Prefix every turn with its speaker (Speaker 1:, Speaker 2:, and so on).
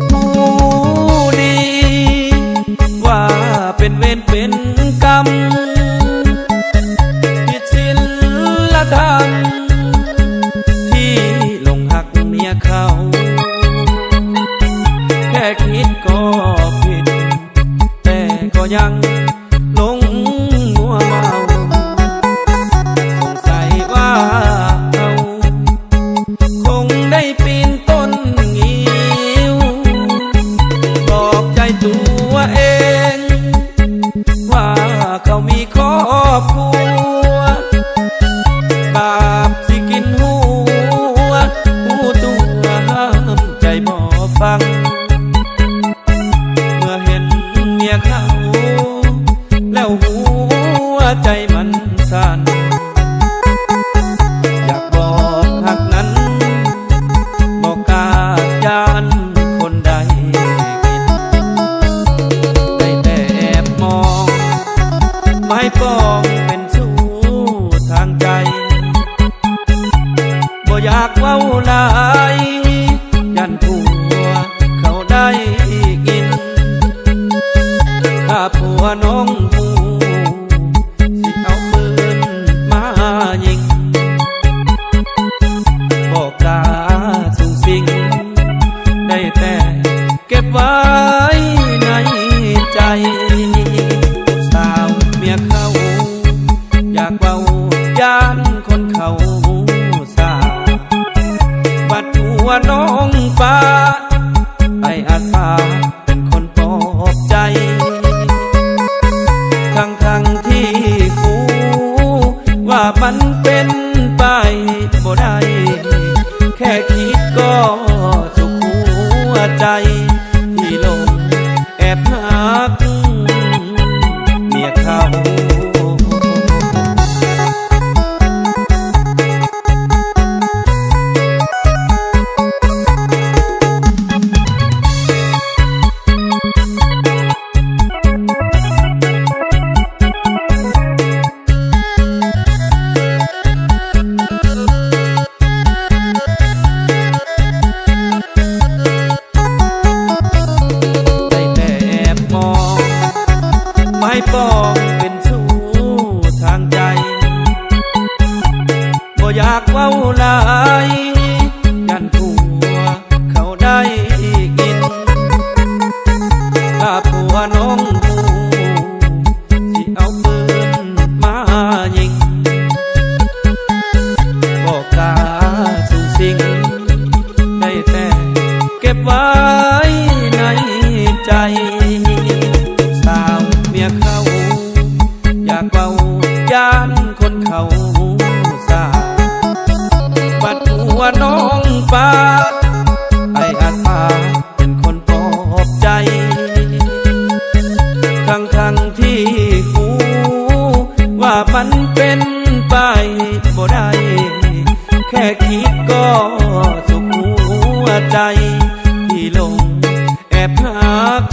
Speaker 1: ผู้ดีว่าเป็นเวรเป็นกรรมผิดศีลธรรมที่หลงหักเมียเขาแค่คิดก็ผิดแต่ก็ยังหลงมัวเมาสงสัยว่าเขาคงได้ปีนต้นงิ้วบอกใจตัวเองว่าเขามีครอบครัวบาปสิกินหัวตัวห้ามใจบ่ฟังเมื่อเห็นเมียเขาแล้วหัวใจมันสั่นอยากบอกหักนั้นบอกกาญาณคนใดกินได้แต่แอบมองไม่ปองเป็นสู้ทางใจบ่อยากเว้าหลายยันผัวเขาได้กินถ้าผัวน้องหูสิเอาปืนมายิงบอกกล้าสูงสิงได้แต่เก็บไว้ในใจสาวเมียเขาอยากเว้าย่านคนเขาสาบัดหัวน้องฟ้าไอ้อาสาเป็นคนปลอบใจทั้งที่กูว่ามันเป็นไปบ่ได้แค่คิดก็สุขหัวใจที่ลงแอบหักเมียเขาไม่ปองเป็นสู้ทางใจบ่อยากเว้าหลายยันผัวเขาได้กินถ้าผัวน้องหูสิเอาปืนมายิงบอกกล้าสูงสิงได้แต่เก็บไว้ในใจสาวเมียเขาอยากเว้าย่านคนเขาสาบัดหัวน้องฟ้าไอ้อาสาเป็นคนปลอบใจทั้งที่กูว่ามันเป็นไปบ่ได้แค่คิดก็สุขหัวใจที่ลงแอบหัก